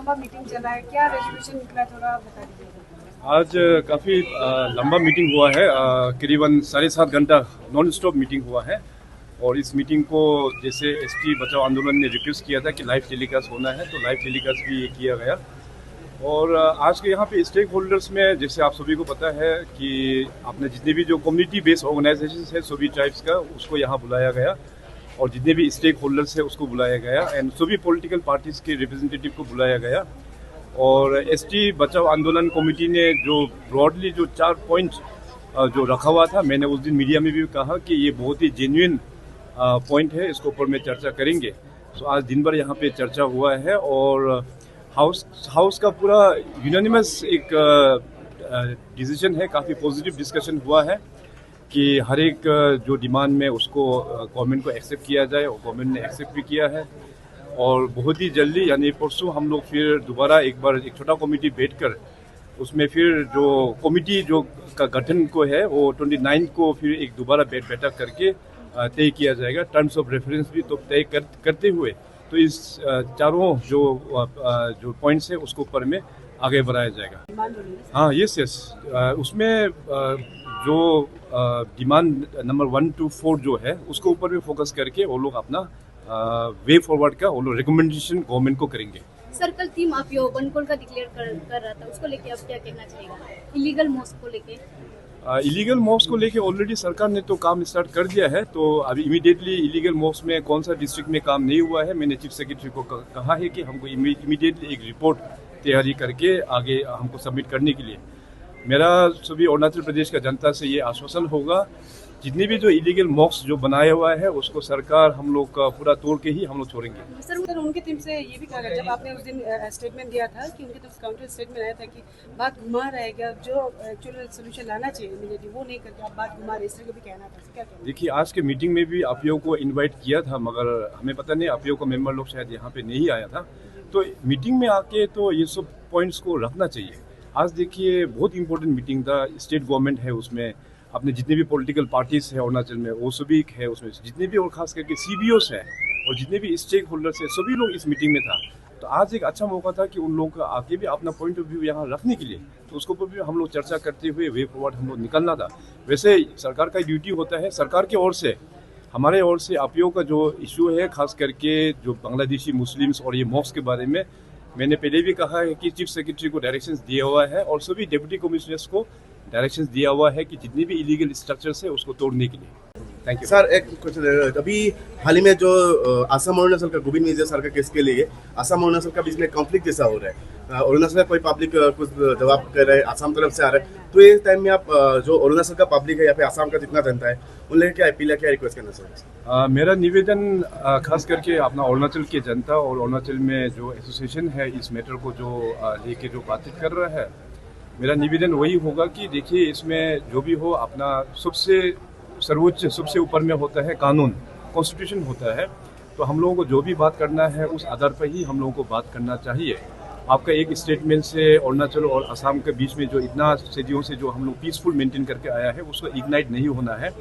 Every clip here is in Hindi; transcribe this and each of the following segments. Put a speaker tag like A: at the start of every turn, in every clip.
A: लंबा मीटिंग चला है, क्या रेजोल्यूशन निकला, थोड़ा बता दीजिए।
B: आज काफ़ी लंबा मीटिंग हुआ है, करीबन 7.5 घंटा नॉन स्टॉप मीटिंग हुआ है। और इस मीटिंग को जैसे एसटी बचाओ आंदोलन ने रिक्वेस्ट किया था कि लाइव टेलीकास्ट होना है, तो लाइव टेलीकास्ट भी किया गया। और आज के यहाँ पे स्टेक होल्डर्स में जैसे आप सभी को पता है कि आपने जितने भी जो कम्युनिटी बेस्ड ऑर्गेनाइजेशन है सभी ट्राइब्स का, उसको यहाँ बुलाया गया। और जितने भी स्टेक होल्डर्स है उसको बुलाया गया एंड सभी पॉलिटिकल पार्टीज के रिप्रेजेंटेटिव को बुलाया गया। और एसटी बचाओ आंदोलन कमेटी ने जो ब्रॉडली जो 4 पॉइंट जो रखा हुआ था, मैंने उस दिन मीडिया में भी कहा कि ये बहुत ही जेन्युइन पॉइंट है, इसके ऊपर में चर्चा करेंगे। तो आज दिन भर यहाँ पे चर्चा हुआ है और हाउस का पूरा यूनानिमस एक डिसीजन है, काफ़ी पॉजिटिव डिस्कशन हुआ है कि हर एक जो डिमांड में उसको गवर्नमेंट को एक्सेप्ट किया जाए, और गवर्नमेंट ने एक्सेप्ट भी किया है। और बहुत ही जल्दी यानी परसों हम लोग फिर दोबारा एक बार एक छोटा कमेटी बैठकर उसमें फिर जो कमेटी जो का गठन को है वो 29 को फिर एक दोबारा बैठक करके तय किया जाएगा। टर्म्स ऑफ रेफरेंस भी तो तय करते हुए तो इस चारों जो पॉइंट्स है उसको ऊपर में आगे बढ़ाया जाएगा। हाँ, यस, उसमें जो डिमांड नंबर 1 to 4 जो है उसको ऊपर भी फोकस करके वो लोग अपना वे फॉरवर्ड का वो लोग रिकमेंडेशन गवर्नमेंट को करेंगे।
C: सर, कल थीम आप यो बनकोल का डिक्लेयर कर रहा था, उसको लेके आप क्या कहना चाहेगा? इलीगल मॉस्क को लेके
B: इलीगल मॉस्क को लेके ऑलरेडी सरकार ने तो काम स्टार्ट कर दिया है। तो अभी इमीडिएटली इलीगल मॉस्क में कौन सा डिस्ट्रिक्ट में काम नहीं हुआ है, मैंने चीफ सेक्रेटरी को कहा है कि हमको इमीडिएटली एक रिपोर्ट तैयारी करके आगे हमको सबमिट करने के लिए। मेरा सभी अरुणाचल प्रदेश का जनता से ये आश्वासन होगा, जितने भी जो इलीगल मॉस्क जो बनाया हुआ है उसको सरकार हम लोग का पूरा तोड़ के ही हम लोग छोड़ेंगे।
A: सर, उनकी टीम से ये भी कहा गया, जब आपने उस दिन स्टेटमेंट दिया था कि उनकी तरफ काउंटर स्टेटमेंट आया था कि बात घुमा रहेगा, जो एक्चुअल सोल्यूशन लाना चाहिए इमीडिएटली वो नहीं करके आप बात घुमा रहे, इस तरह का भी कहना था। क्या कहना?
B: देखिए, आज के मीटिंग में भी आपीओ को इनवाइट किया था, मगर हमें पता नहीं आपीओ का मेंबर लोग शायद यहाँ पे नहीं आया था। तो मीटिंग में आके तो ये सब पॉइंट्स को रखना चाहिए। आज देखिए बहुत इंपॉर्टेंट मीटिंग था, स्टेट गवर्नमेंट है उसमें, अपने जितने भी पॉलिटिकल पार्टीज है अरुणाचल में वो सभी है उसमें, जितने भी और खास करके सीबीओस है और जितने भी स्टेक होल्डर्स है सभी लोग इस मीटिंग में था। तो आज एक अच्छा मौका था कि उन लोगों का आगे भी अपना पॉइंट ऑफ व्यू यहाँ रखने के लिए, तो उसके ऊपर भी हम लोग चर्चा करते हुए वे फॉरवर्ड हम लोग निकलना था। वैसे सरकार का ड्यूटी होता है, सरकार की ओर से हमारे ओर से आपीओ का जो इशू है खास करके जो बांग्लादेशी मुस्लिम्स और ये मॉस्क के बारे में मैंने पहले भी कहा है कि चीफ सेक्रेटरी को डायरेक्शंस दिया हुआ है और सभी डिप्टी कमिश्नर्स को डायरेक्शंस दिया हुआ है कि जितनी भी इलीगल स्ट्रक्चर्स है उसको तोड़ने के लिए। Thank you
D: sir. एक क्वेश्चन, अभी हाल ही में जो असम अरुणाचल का गोविंद मिर्जा सर का केस के लिए असम अरुणाचल का बीच में कॉन्फ्लिक्ट जैसा हो रहा है, अरुणाचल का कोई पब्लिक कुछ जवाब कर रहा है, असम तरफ से आ रहा है, तो इस टाइम में आप जो अरुणाचल का पब्लिक है या फिर असम का जितना जनता है उन लोगों क्या अपील है, क्या रिक्वेस्ट करना चाहिए?
B: मेरा निवेदन खास करके अपना अरुणाचल के जनता और अरुणाचल में जो एसोसिएशन है इस मैटर को जो लेके जो बातचीत कर रहा है, मेरा निवेदन वही होगा कि देखिए इसमें जो भी हो अपना सबसे सर्वोच्च सबसे ऊपर में होता है कानून, कॉन्स्टिट्यूशन होता है। तो हम लोगों को जो भी बात करना है उस आधार पर ही हम लोगों को बात करना चाहिए। आपका एक स्टेटमेंट से अरुणाचल और असम के बीच में जो इतना सदियों से जो हम लोग पीसफुल मेंटेन करके आया है उसको इग्नाइट नहीं होना है।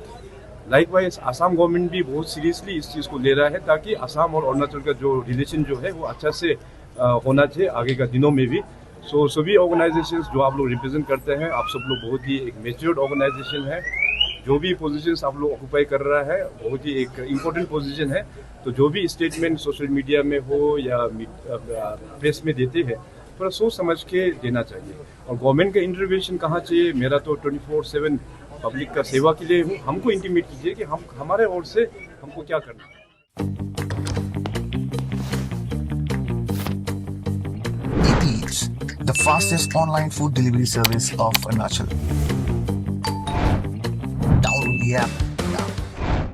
B: लाइकवाइज असम गवर्नमेंट भी बहुत सीरियसली इस चीज़ को ले रहा है ताकि असम और अरुणाचल का जो रिलेशन जो है वो अच्छा से होना चाहिए आगे का दिनों में भी। सो सभी ऑर्गेनाइजेशंस जो आप लोग रिप्रेजेंट करते हैं, आप सब लोग बहुत ही एक मैच्योर्ड ऑर्गेनाइजेशन है। जो भी पोजीशंस आप लोग ऑक्यूपाई कर रहा है बहुत ही एक इम्पोर्टेंट पोजीशन है। तो जो भी स्टेटमेंट सोशल मीडिया में हो या प्रेस में देते हैं थोड़ा सोच समझ के देना चाहिए। और गवर्नमेंट का इंटरवेंशन कहाँ चाहिए, मेरा तो 24/7 पब्लिक का सेवा के लिए हूँ। हमको इंटीमेट कीजिए कि हम हमारे ओर से हमको क्या करना है।
E: The fastest online food delivery service of Arunachal. Download the app